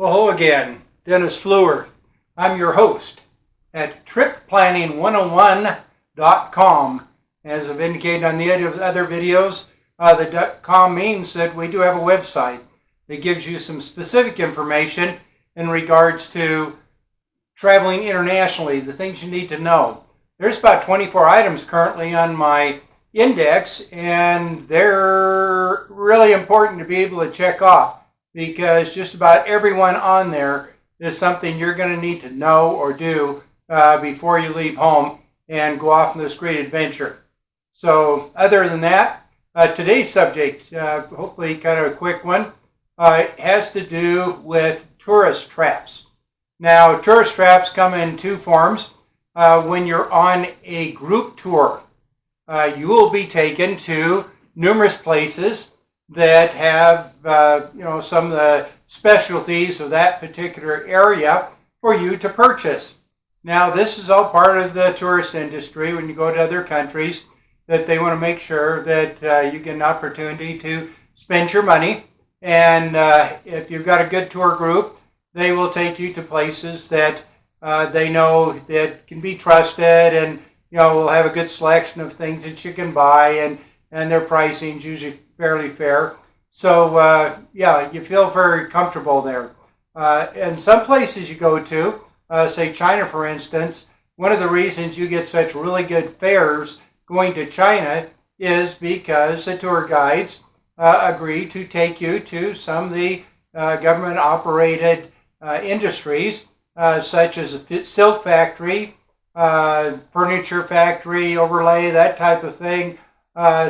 Well, hello again, Dennis Fluer. I'm your host at Tripplanning101.com. As I've indicated on the other videos, the .com means that we do have a website that gives you some specific information in regards to traveling internationally, the things you need to know. There's about 24 items currently on my index, and they're really important to be able to check off, because just about everyone on there is something you're going to need to know or do before you leave home and go off on this great adventure. So other than that, today's subject, hopefully kind of a quick one, has to do with tourist traps. Now, tourist traps come in two forms. When you're on a group tour, you will be taken to numerous places that have some of the specialties of that particular area for you to purchase. Now, this is all part of the tourist industry when you go to other countries, that they want to make sure that you get an opportunity to spend your money. And if you've got a good tour group, they will take you to places that they know that can be trusted, and will have a good selection of things that you can buy, and their pricing is usually fairly fair. So you feel very comfortable there. And some places you go to, say China for instance, one of the reasons you get such really good fares going to China is because the tour guides agree to take you to some of the government-operated industries, such as a silk factory, furniture factory, overlay, that type of thing.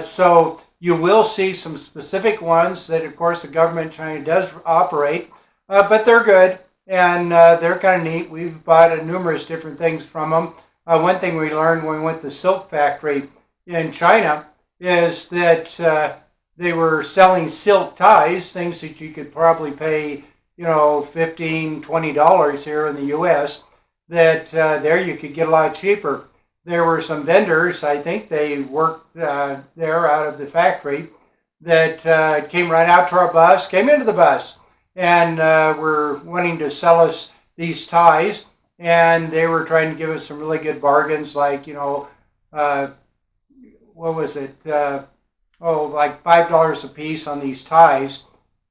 So you will see some specific ones that, of course, the government in China does operate, but they're good, and they're kind of neat. We've bought numerous different things from them. One thing we learned when we went to the silk factory in China is that they were selling silk ties, things that you could probably pay, $15, $20 here in the U.S., that there you could get a lot cheaper. There were some vendors, I think they worked there out of the factory, that came right out to our bus, came into the bus, and were wanting to sell us these ties, and they were trying to give us some really good bargains, like, what was it, like $5 a piece on these ties.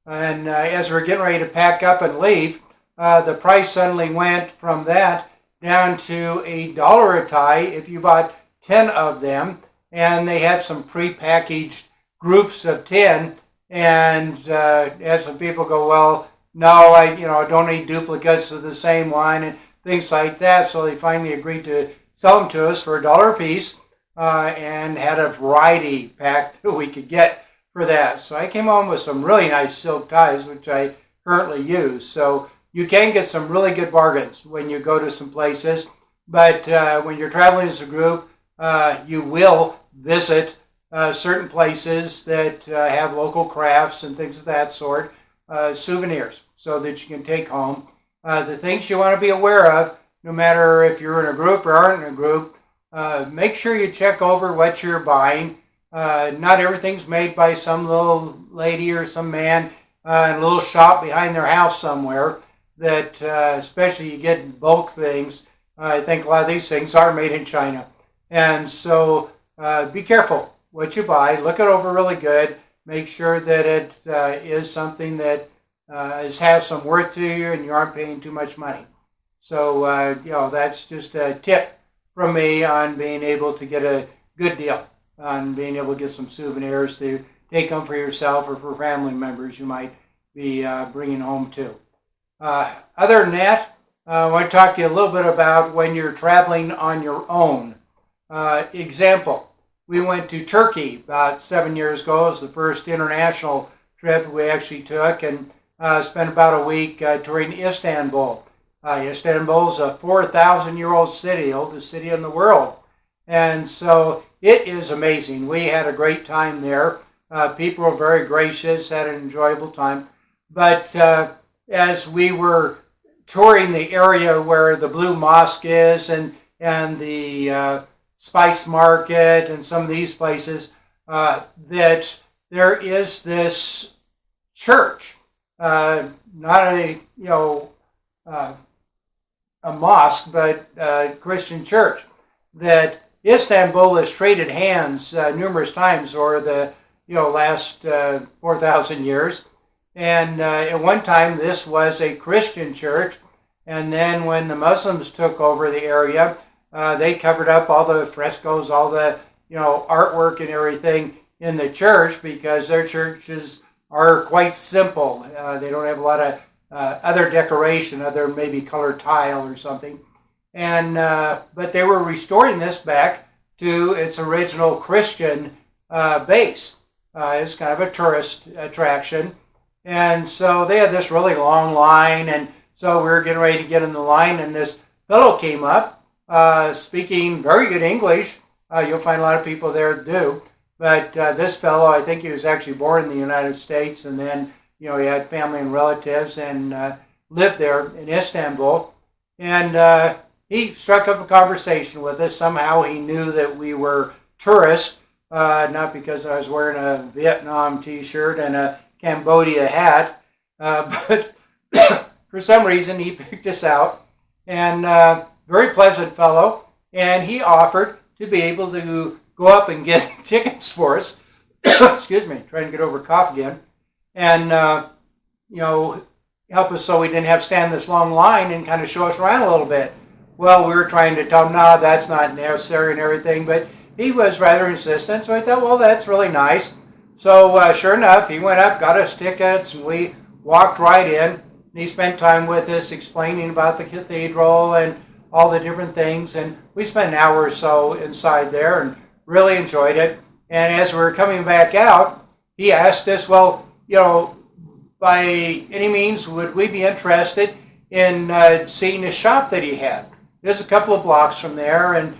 And as we're getting ready to pack up and leave, the price suddenly went from that down to $1 a tie if you bought 10 of them. And they had some pre-packaged groups of 10. And as some people go, well, no, I don't need duplicates of the same one and things like that. So they finally agreed to sell them to us for $1 a piece, and had a variety pack that we could get for that. So I came home with some really nice silk ties, which I currently use. So you can get some really good bargains when you go to some places. But when you're traveling as a group, you will visit certain places that have local crafts and things of that sort, souvenirs, so that you can take home. The things you want to be aware of, no matter if you're in a group or aren't in a group, make sure you check over what you're buying. Not everything's made by some little lady or some man in a little shop behind their house somewhere, that especially you get bulk things. I think a lot of these things are made in China. And so be careful what you buy. Look it over really good. Make sure that it is something that has some worth to you and you aren't paying too much money. So, that's just a tip from me on being able to get a good deal, on being able to get some souvenirs to take home for yourself or for family members you might be bringing home too. Other than that, I want to talk to you a little bit about when you're traveling on your own. Example, we went to Turkey about 7 years ago. It was the first international trip we actually took, and spent about a week touring Istanbul. Istanbul is a 4,000-year-old city, oldest city in the world. And so it is amazing. We had a great time there. People were very gracious, had an enjoyable time. But as we were touring the area where the Blue Mosque is, and the Spice Market and some of these places, that there is this church not uh, a mosque, but a Christian church. That Istanbul has traded hands numerous times over the last 4,000 years. And at one time, this was a Christian church. And then when the Muslims took over the area, they covered up all the frescoes, all the artwork and everything in the church, because their churches are quite simple. They don't have a lot of other decoration, other maybe colored tile or something. And but they were restoring this back to its original Christian base. It's kind of a tourist attraction. And so they had this really long line, and so we were getting ready to get in the line, and this fellow came up, speaking very good English. You'll find a lot of people there that do. But this fellow, I think he was actually born in the United States, and then he had family and relatives, and lived there in Istanbul. And he struck up a conversation with us. Somehow he knew that we were tourists, not because I was wearing a Vietnam t-shirt and a Cambodia hat, but for some reason he picked us out. And very pleasant fellow, and he offered to be able to go up and get tickets for us. Excuse me, trying to get over a cough again. And, help us so we didn't have to stand this long line, and kind of show us around a little bit. Well, we were trying to tell him, no, that's not necessary and everything, but he was rather insistent. So I thought, well, that's really nice. So sure enough, he went up, got us tickets, and we walked right in. And he spent time with us explaining about the cathedral and all the different things. And we spent an hour or so inside there and really enjoyed it. And as we were coming back out, he asked us, well, by any means, would we be interested in seeing a shop that he had? There's a couple of blocks from there, and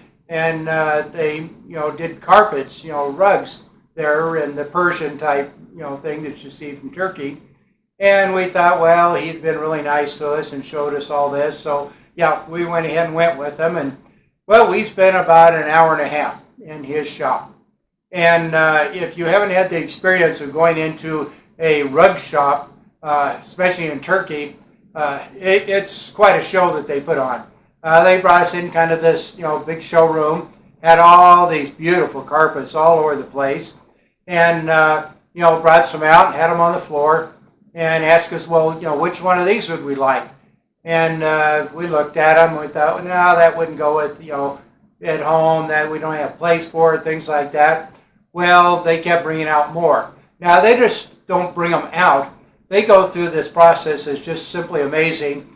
they did carpets, rugs there, and the Persian type thing that you see from Turkey. And we thought, well, he'd been really nice to us and showed us all this. So yeah, we went ahead and went with him, and well, we spent about an hour and a half in his shop. And if you haven't had the experience of going into a rug shop, especially in Turkey, it's quite a show that they put on. They brought us in kind of this, big showroom, had all these beautiful carpets all over the place, and brought some out and had them on the floor, and asked us, well, which one of these would we like? And we looked at them, and we thought, well, no, that wouldn't go with, at home, that we don't have a place for it, things like that. Well, they kept bringing out more. Now, they just don't bring them out. They go through this process. It's just simply amazing.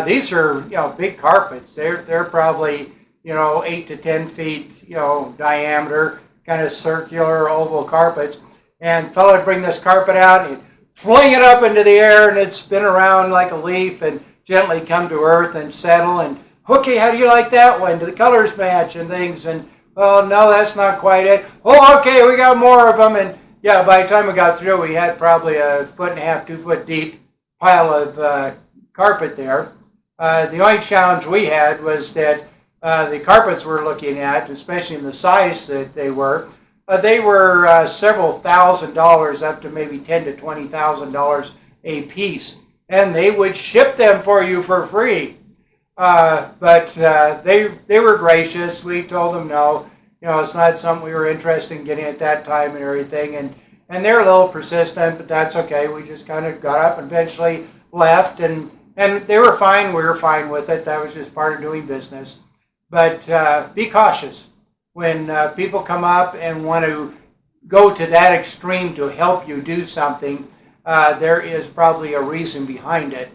These are, big carpets. They're probably, 8 to 10 feet, diameter, kind of circular oval carpets. And fellow would bring this carpet out, and he'd fling it up into the air, and it'd spin around like a leaf and gently come to earth and settle. And, okay, how do you like that one? Do the colors match and things? And, well, no, that's not quite it. Oh, okay, we got more of them. And, yeah, by the time we got through, we had probably a 1.5 to 2 foot deep pile of carpet there. The only challenge we had was that the carpets we're looking at, especially in the size that they were several $1,000s up to maybe $10,000 to $20,000 a piece, and they would ship them for you for free. But they were gracious. We told them no, it's not something we were interested in getting at that time and everything, and they're a little persistent, but that's okay. We just kind of got up and eventually left, and they were fine. We were fine with it. That was just part of doing business. But be cautious. When people come up and want to go to that extreme to help you do something, there is probably a reason behind it.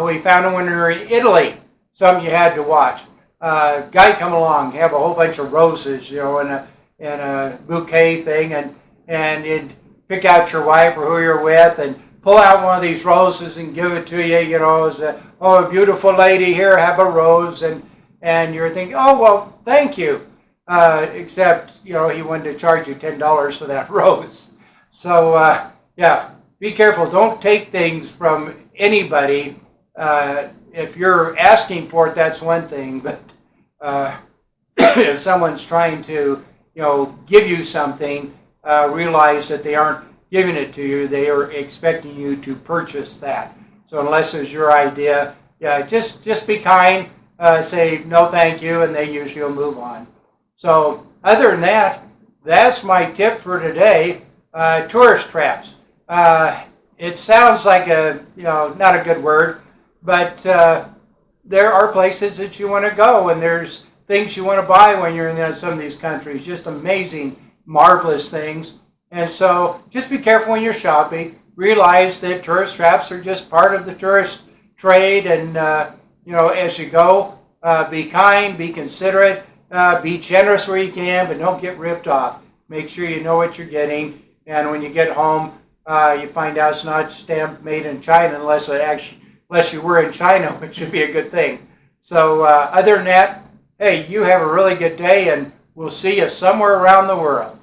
We found when we were in Italy, something you had to watch. Guy come along, have a whole bunch of roses, in a bouquet thing, and he'd pick out your wife or who you're with, and pull out one of these roses and give it to you, as a beautiful lady, here, have a rose, and you're thinking, oh, well, thank you. Except, he wanted to charge you $10 for that rose. So, be careful. Don't take things from anybody. If you're asking for it, that's one thing. But if someone's trying to, give you something, realize that they aren't giving it to you. They are expecting you to purchase that. So unless it's your idea, yeah, just be kind, say no thank you, and they usually will move on. So other than that, that's my tip for today. Tourist traps. It sounds like not a good word, but there are places that you want to go, and there's things you want to buy when you're in some of these countries. Just amazing, marvelous things. And so just be careful when you're shopping. Realize that tourist traps are just part of the tourist trade, and as you go, be kind, be considerate, be generous where you can, but don't get ripped off. Make sure you know what you're getting, and when you get home, you find out it's not stamped made in China unless you were in China, which would be a good thing. So other than that, hey, you have a really good day, and we'll see you somewhere around the world.